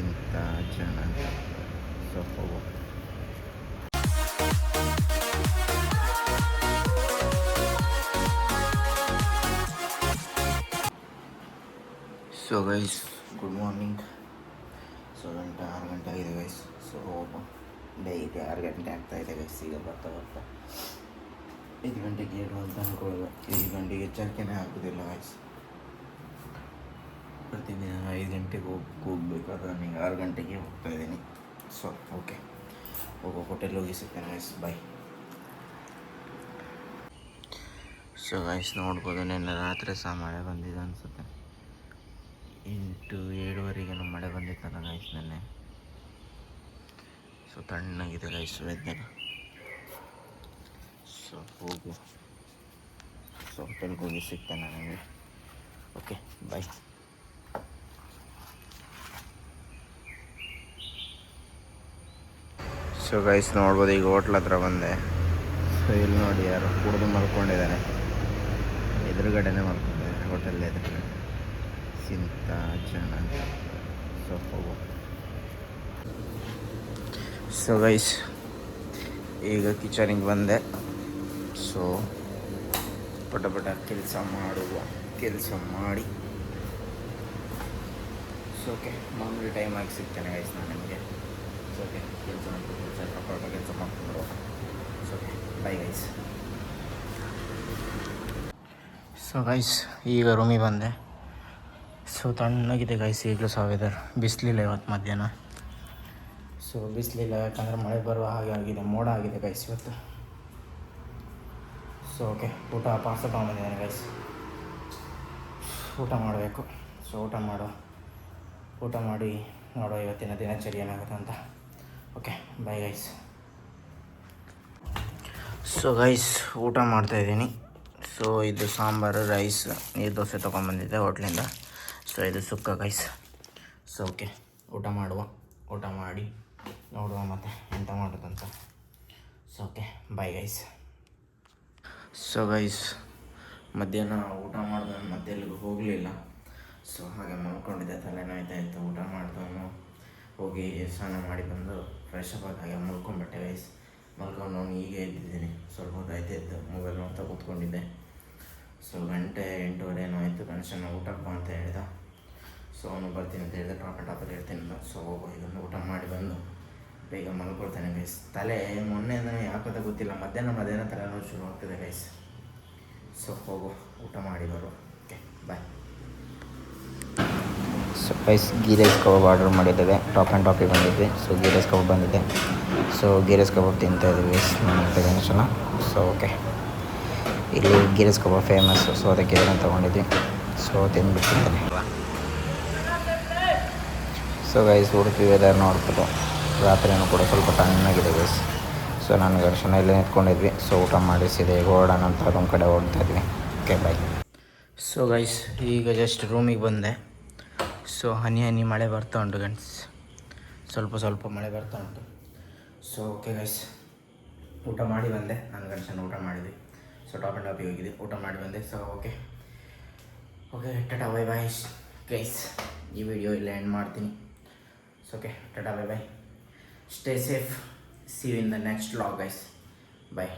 ಇಂಥ ಜನ ಸ್ವಲ್ಪ so guys good morning. So 6 ಗಂಟೆ ಆಗಿದೆ ಗೈಸ್. ಸೊ ಡೈಲಿ 6 ಗಂಟೆ ಆಗ್ತಾಯಿದೆ ಗೈಸ್. ಈಗ ಬರ್ತಾ 5 ಗಂಟೆಗೆ ಏಳು ಅಂತ ಅಂದ್ಕೊಳ್ಳೋದು. 5 ಗಂಟೆಗೆ ಎಚ್ಚರಿಕೆನೇ ಆಗೋದಿಲ್ಲ ಗೈಸ್. ಪ್ರತಿದಿನ 5 ಗಂಟೆಗೆ ಹೋಗ್ಬೇಕಾದ್ರೆ ನನಗೆ 6 ಗಂಟೆಗೆ ಹೋಗ್ತಾಯಿದ್ದೀನಿ. ಸೊ ಓಕೆ, ಹೋಟೆಲ್ ಹೋಗಿ ಸಿಗ್ತೇನೆ ಗೈಸ್. ಬಾಯ್. ಸೊ ಗೈಸ್ ನೋಡ್ಬೋದು, ನಿನ್ನೆ ರಾತ್ರಿ ಸಹ ಮಳೆ ಬಂದಿದೆ ಅನಿಸುತ್ತೆ. 7:30 ಮಳೆ ಬಂದಿತ್ತಲ್ಲ ಗೈಸ್ ನೆನ್ನೆ. ಸೊ ತಣ್ಣಗಿದೆ ಗೈಸ್ ವೆದರ್. ಸೊ ಹೋಟೆಲ್ಗೆ ಹೋಗಿ ಸಿಗ್ತೇನೆ ನನಗೆ. Okay bye. ಸೊ ಗೈಸ್ ನೋಡ್ಬೋದು, ಈಗ ಹೋಟ್ಲ್ ಹತ್ರ ಬಂದೆ. ಸೊ ಇಲ್ಲಿ ನೋಡಿ ಯಾರು ಕುಡಿದು ಮಲ್ಕೊಂಡಿದ್ದಾರೆ. ಎದುರುಗಡೆನೇ ಮಲ್ಕೊಂಡಿದ್ದಾರೆ ಹೋಟೆಲ್ ಎದುರುಗಡೆ. ಇಂಥ ಜನ. ಸೊ ಗೈಸ್ ಈಗ ಕಿಚನಿಗೆ ಬಂದೆ. ಸೊ ಪಟ ಕೆಲಸ ಮಾಡಿ ಸೊ ಓಕೆ ಮಾಮೂಲಿ ಟೈಮ್ ಆಗಿ ಸಿಗ್ತೇನೆ ಗೈಸ್ ನಾನು ನಿಮಗೆ. ಸೊ ಓಕೆ, ಕೆಲಸ ಮಾಡ್ಕೊಂಡು so okay bye guys. So guys ಈಗ ರೂಮಿಗೆ ಬಂದೆ. ಸೊ ತಣ್ಣಗಿದೆ ಗೈಸ್ ಈಗಲೂ ಸಹ ವೆದರ್. ಬಿಸಿಲಿಲ್ಲ ಇವತ್ತು ಮಧ್ಯಾಹ್ನ. ಸೊ ಬಿಸಿಲಿಲ್ಲ, ಯಾಕಂದರೆ ಮಳೆ ಬರುವ ಹಾಗೆ ಆಗಿದೆ, ಮೋಡ ಆಗಿದೆ ಗೈಸ್ ಇವತ್ತು. ಸೊ ಓಕೆ, ಪಾರ್ಸಲ್ ತೊಗೊಂಬಂದಿದ್ದೇನೆ ಗೈಸ್. ಊಟ ಮಾಡಬೇಕು. ಸೊ ಊಟ ಮಾಡಿ ನೋಡೋ ಇವತ್ತಿನ ದಿನಚರಿ ಏನಾಗುತ್ತೆ ಅಂತ. Okay bye guys. So guys ಊಟ ಮಾಡ್ತಾಯಿದ್ದೀನಿ. ಸೊ ಇದು ಸಾಂಬಾರು, ರೈಸ್, ನೀರು ದೋಸೆ ತೊಗೊಂಬಂದಿದ್ದೆ ಹೋಟ್ಲಿಂದ. ಸೊ ಇದು ಸುಕ್ಕ ಗೈಸ್. ಸೊ ಓಕೆ ಊಟ ಮಾಡಿ ನೋಡುವ ಮತ್ತೆ ಎಂತ ಮಾಡೋದಂತ. So okay bye guys. So guys ಮಧ್ಯಾಹ್ನ ಊಟ ಮಾಡಿದ ಮತ್ತೆ ಎಲ್ಲಿಗೂ ಹೋಗಲಿಲ್ಲ. ಸೊ ಹಾಗೆ ಮಲ್ಕೊಂಡಿದ್ದೆ, ತಲೆನೋಯ್ತಾಯಿತ್ತು. ಊಟ ಮಾಡಿದವನು ಹೋಗಿ ಸ್ನಾನ ಮಾಡಿ ಬಂದು ಫ್ರೆಶ್ ಅಪ್ ಆಗಿ ಹಾಗೆ ಮಲ್ಕೊಂಡ್ಬಿಟ್ಟೆ ಗೈಸ್. ಮಲ್ಕೊಂಡು ಈಗ ಎದ್ದಿದ್ದೀನಿ. ಸ್ವಲ್ಪ ಹೊತ್ತಾಯ್ತು ಮೊಬೈಲ್ ನೋಡ್ತಾ ಕೂತ್ಕೊಂಡಿದ್ದೆ. ಸೊ 8:30 ಏನೋ ಆಯಿತು. ಗಣೇಶನ ಊಟಕ್ಕೆ ಬಾ ಅಂತ ಹೇಳ್ದ. ಸೊ ಅವನು ಬರ್ತೀನಿ ಅಂತ ಹೇಳಿದೆ. ಟಾಪಲ್ಲಿ ಇರ್ತೀನಿ ಅಂತ. ಸೊ ಇದನ್ನು ಊಟ ಮಾಡಿ ಬಂದು ಬೇಗ ಮಲ್ಕೊಳ್ತೇನೆ ಗೈಸ್. ತಲೆ ಮೊನ್ನೆಯಿಂದ ಯಾಕೋದ ಗೊತ್ತಿಲ್ಲ, ಮಧ್ಯಾಹ್ನ ತಲೆನೋವು ಶುರು ಆಗ್ತಿದೆ ಗೈಸ್. ಸೊ ಊಟ ಮಾಡಿ ಬರೋ. Okay bye. So guys ghee rice kebab order ಮಾಡಿದ್ದೇವೆ. ಟಾಪಿಗೆ ಬಂದಿದ್ವಿ. ಸೊ ಗೀ ರೈಸ್ ಕಬಾಬ್ ಬಂದಿದೆ. ಸೊ ಗೀ ರೈಸ್ ಕಬಾಬ್ ತಿಂತಾಯಿದ್ದೀವಿ ಗೈಸ್ ನಾನು ಗಣೇಶನ. ಸೊ ಓಕೆ, ಇಲ್ಲಿ ghee rice kebab famous. So ಅದಕ್ಕೆ ಇದನ್ನು ತೊಗೊಂಡಿದ್ವಿ. ಸೊ ತಿಂದ್ಬಿಟ್ಟಿದ್ದೇನೆ. ಸೊ ಗೈಸ್ ಉಡುಪಿ ವೆದರ್ ನೋಡ್ಬೋದು, ರಾತ್ರಿನೂ ಕೂಡ ಸ್ವಲ್ಪ ತಣ್ಣಗಿದೆ ಗೈಸ್. ಸೊ ನಾನು ಗಣೇಶನ ಇಲ್ಲೇ ನಿಂತ್ಕೊಂಡಿದ್ವಿ. ಸೊ ಊಟ ಮಾಡಿ ಸೀದೆ ಓಡೋಣ ಅಂತ ರೂಮ್ ಕಡೆ ಓಡ್ತಾಯಿದ್ವಿ. Okay bye. ಸೊ ಗೈಸ್ ಈಗ ಜಸ್ಟ್ ರೂಮಿಗೆ ಬಂದೆ. ಸೊ ಹನಿ ಮಳೆ ಬರ್ತಾ ಉಂಟು ಗೈಸ್, ಸ್ವಲ್ಪ ಮಳೆ ಬರ್ತಾ ಉಂಟು. ಸೊ ಓಕೆ ಗೈಸ್ ಊಟ ಮಾಡಿ ಬಂದೆ. ನಾನು ಗಣೇಶನ ಊಟ ಮಾಡಿದ್ವಿ. ಸೊ ಟಾಪಿಗೆ ಹೋಗಿದ್ವಿ, ಊಟ ಮಾಡಿ ಬಂದೆ. So okay tata bye bye guys. ಈ ವಿಡಿಯೋ ಇಲ್ಲ ಎಂಡ್ ಮಾಡ್ತೀನಿ. So okay tata bye bye. Stay safe. See you in the next vlog guys. Bye.